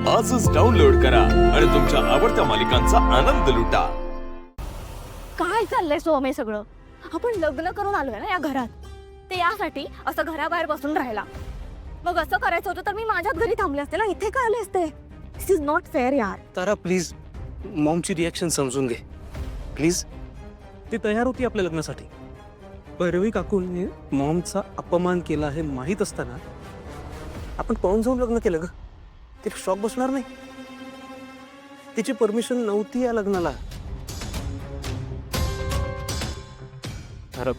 आजच डाउनलोड करा आणि तुमच्या आवडत्या मालिकांचा आनंद लुटा। काय चाललंय सोमे सगळं? आपण लग्न करून आलोय ना या घरात, ते यासाठी असं घराबाहेर बसून राहिला। मग असं करायचं होतं तर मी माझ्याच घरी थांबले असते ना, इथे काय आले असते? दिस इज नॉट फेअर यार। तारा प्लीज मॉमची रिॲक्शन समजून घे प्लीज। ती तयार होती आपल्या लग्नासाठी। भैरवी काकूने मॉमचा अपमान केला हे माहीत असताना आपण पाहून जाऊन लग्न केलं ग। तिला शॉक बसणार नाही? तिची परमिशन नव्हती या लग्नाला। तारा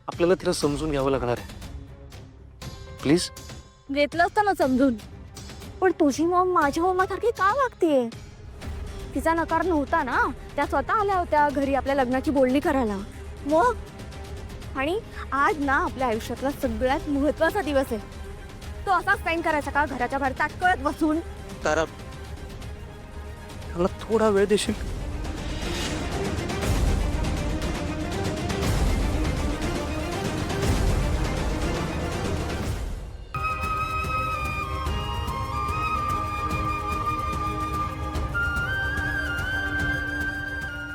आपल्याला तिला समजून घ्यावं लागणार आहे प्लीज। घेतलं असतं ना समजून, पण तुझी मॉम माझ्या मॉमासारखी का वागतेय? तिचा नकार नव्हता ना, त्या स्वतः आल्या होत्या घरी आपल्या लग्नाची बोलणी करायला। मग आणि आज ना आपल्या आयुष्यातला सगळ्यात महत्त्वाचा दिवस आहे, तो असा स्पेंड करायचा का घराच्या बाहेर ताटकळत बसून? तारा मला थोडा वेळ देशील?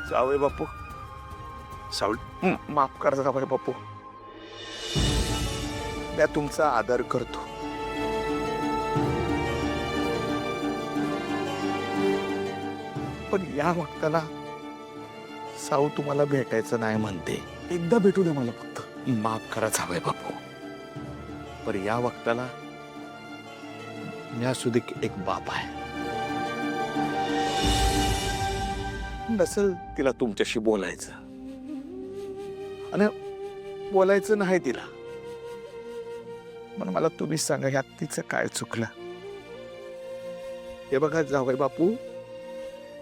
जावई बापू, सावली माफ करा जावई बापू, मी तुमचा आदर करतो, पण या वक्ताला साऊ तुम्हाला भेटायचं नाही म्हणते। एकदा भेटू दे मला फक्त। माफ करा जावई बापू, पण या वक्ताला मी सुद्धा एक बाप आहे। नसल तिला तुमच्याशी बोलायचं आणि बोलायचं नाही तिला, पण मला तुम्ही सांगा यात तिचं काय चुकलं? हे बघा जावई बापू,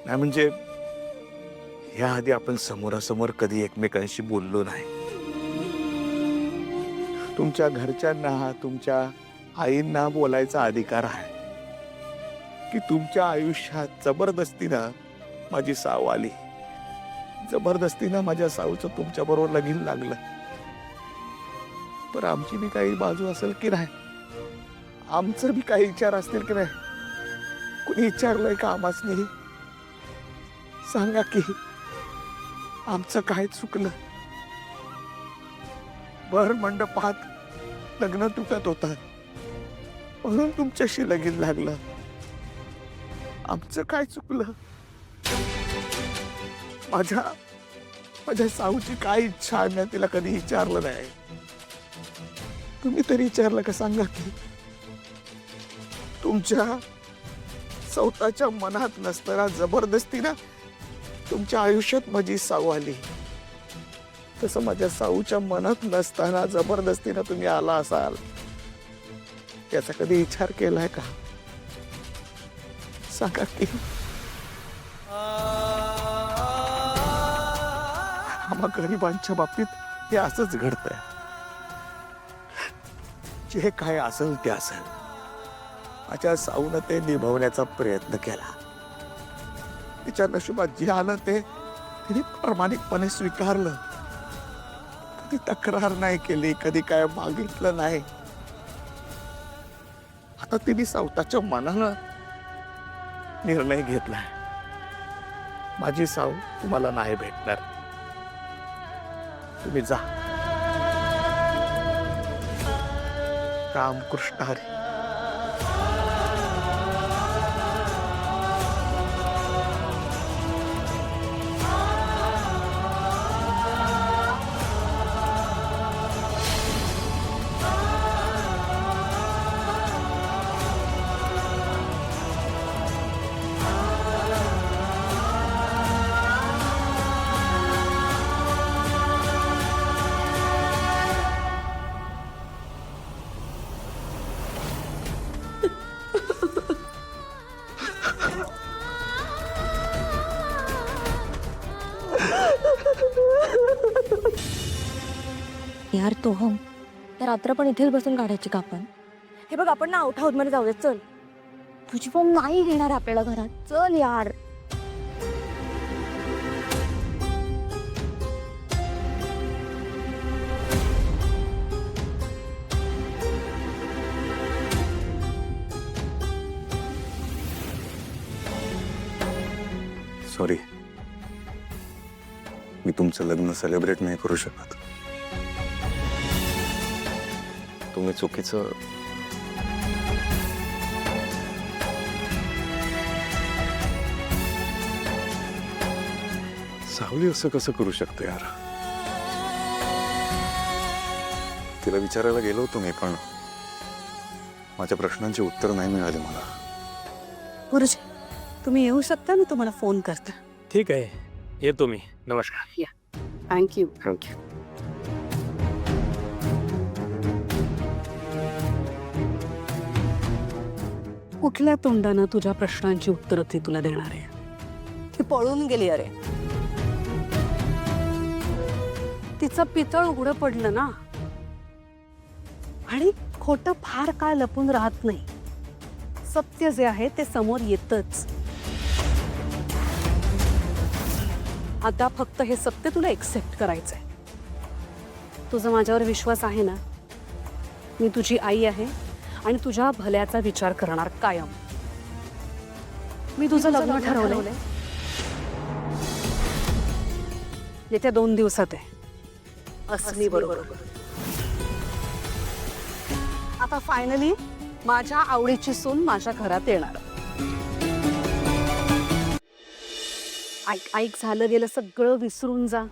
नाही म्हणजे या आधी आपण समोरासमोर कधी एकमेकांशी बोललो नाही। तुमच्या घरच्यांना तुमच्या आईंना बोलायचा अधिकार आहे की तुमच्या आयुष्यात जबरदस्तीनं माझी साव आली, जबरदस्तीनं माझ्या साऊचं तुमच्या बरोबर लगीन लागलं। पण आमची बी काही बाजू असेल की नाही? आमचं बी काही विचार असतील की नाही? कुणी विचारलंय का आम्हाच नाही? सांगा की आमचं काय चुकलं? भर मंडपात लग्न तुटत होतं म्हणून तुमच्याशी लगीन लागलं। आमचं काय चुकलं? माझ्या साऊची काय इच्छा आहे तिला कधी विचारलं नाही। तुम्ही तरी विचारलं का? सांगा की तुमच्या स्वतःच्या मनात नसताना जबरदस्तीनं तुमच्या आयुष्यात माझी साऊ आली, तसं माझ्या साऊच्या मनात नसताना जबरदस्तीनं तुम्ही आला असाल याचा कधी विचार केलाय का? सांगा की। आम्हा गरिबांच्या बाबतीत हे असंच घडतंय। जे काय असेल ते असेल, माझ्या साऊनं ते निभवण्याचा प्रयत्न केला। तिच्या नशिबात जे आलं ते तिने प्रामाणिकपणे स्वीकारलं, कधी तक्रार नाही केली, कधी काय मागितलं नाही। आता तिने स्वतःच्या मनानं निर्णय घेतलाय, माझी साऊ तुम्हाला नाही भेटणार, तुम्ही जा। रामकृष्ण हरी। यार तो हम त्या रात्र पण इथेच बसून काढायची का आपण? हे बघ, आपण ना आउट हाऊस मध्ये जाऊया, चल। तुझी मॉम नाही घेणार आपल्याला घरात, चल यार। सॉरी, मी तुमचं लग्न सेलिब्रेट नाही करू शकत. तुम्ही चुकीचं सावली असं कसं करू शकते यार. तिला विचारायला गेलो होतो मी, पण माझ्या प्रश्नांची उत्तर नाही मिळाली मला. गुरुजी, तुम्ही येऊ शकता, मी तुम्हाला फोन करते. ठीक आहे, येतो मी. नमस्कार. थँक्यू. थँक्यू. कुठल्या तोंडानं तुझ्या प्रश्नांची उत्तरं ती तुला देणार आहे? ती पळून गेली. अरे, तिचं पितळ उघडं पडलं ना. आणि खोटं फार काळ लपून राहत नाही. सत्य जे आहे ते समोर येतच. आता फक्त हे सत्य तुला एक्सेप्ट करायचंय. तुझा माझ्यावर विश्वास आहे ना? मी तुझी आई आहे आणि तुझ्या भल्याचा विचार करणार कायम. मी तुझं लग्न ठरवलंय. येत्या 2 दिवसात आहे. अस्मी बरोबर. आता फायनली माझ्या आवडीची सून माझ्या घरात येणार. ऐक ऐक, झालं गेलं सगळं विसरून जा.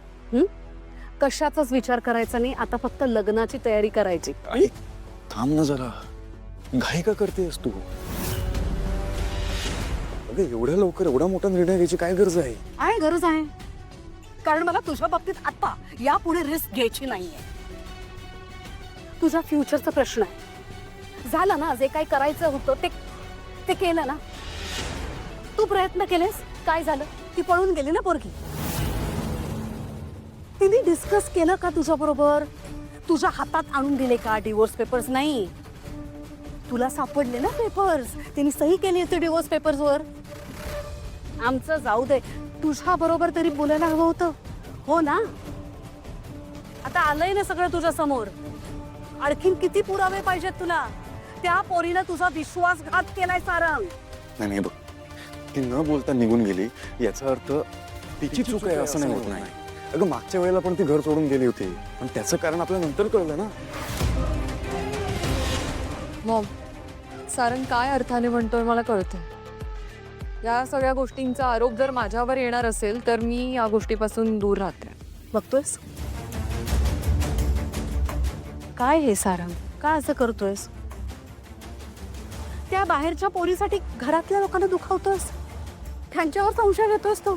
कशाचाच विचार करायचा नाही. आता फक्त लग्नाची तयारी करायची. आई, थांब ना जरा. घाई का करतेस तू? अगं, एवढ्या लवकर एवढा मोठा निर्णय घ्यायची काय गरज आहे? आहे गरज आहे, कारण मला तुझ्या बाबतीत आता यापुढे रिस्क घ्यायची नाहीये. तुझा फ्युचरचा प्रश्न आहे. झालं ना, जे काही करायचं होतं ते केलं ना. तू प्रयत्न केलेस, काय झालं? ती पळून गेली ना पोरगी. तिने डिस्कस केलं का तुझ्या बरोबर? तुझ्या हातात आणून दिले का डिवोर्स पेपर्स? नाही, तुला सापडले ना पेपर्स. तिने सही केली होती डिवोर्स पेपर्सवर. आमचं जाऊ दे, तुझ्या बरोबर तरी बोलायला हवं होतं, हो ना? आता आलंय ना सगळं तुझ्या समोर. आणखीन किती पुरावे पाहिजेत तुला? त्या पोरीनं तुझा विश्वासघात केलाय सारंग. नाही बघ, ती न बोलता निघून गेली याचा अर्थ तिची चूक आहे असं नाही होत. नाही अगं, मागच्या वेळेला पण ती घर सोडून गेली होती, पण त्याचं कारण आपल्याला नंतर कळलं ना. मॉम, सारंग काय अर्थाने म्हणतोय मला कळतं. या सगळ्या गोष्टींचा आरोप जर माझ्यावर येणार असेल तर मी या गोष्टीपासून दूर राहते. बघतोयस काय हे सारंग? काय असं करतोयस? त्या बाहेरच्या पोरीसाठी घरातल्या लोकांना दुखावतोयस. त्यांच्यावर संशय घेतोयस तू.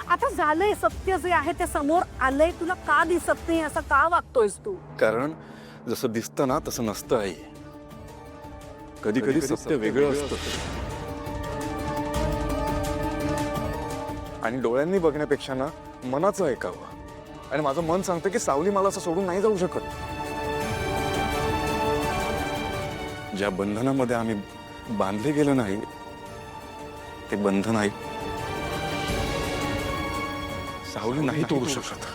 आता झालंय, सत्य जे आहे ते समोर आलंय. तुला का दिसत नाही? असं का वागतोयस तू? कारण जसं दिसतं ना तसं नसतं आई. कधी कधी सत्य वेगळं असतं. आणि डोळ्यांनी बघण्यापेक्षा ना मनाचं ऐकावं. आणि माझं मन सांगतं की सावली मला असं सोडून नाही जाऊ शकत. ज्या बंधनामध्ये आम्ही बांधले गेलो नाही ते बंधन आहे सावली नाही तोडू शकत.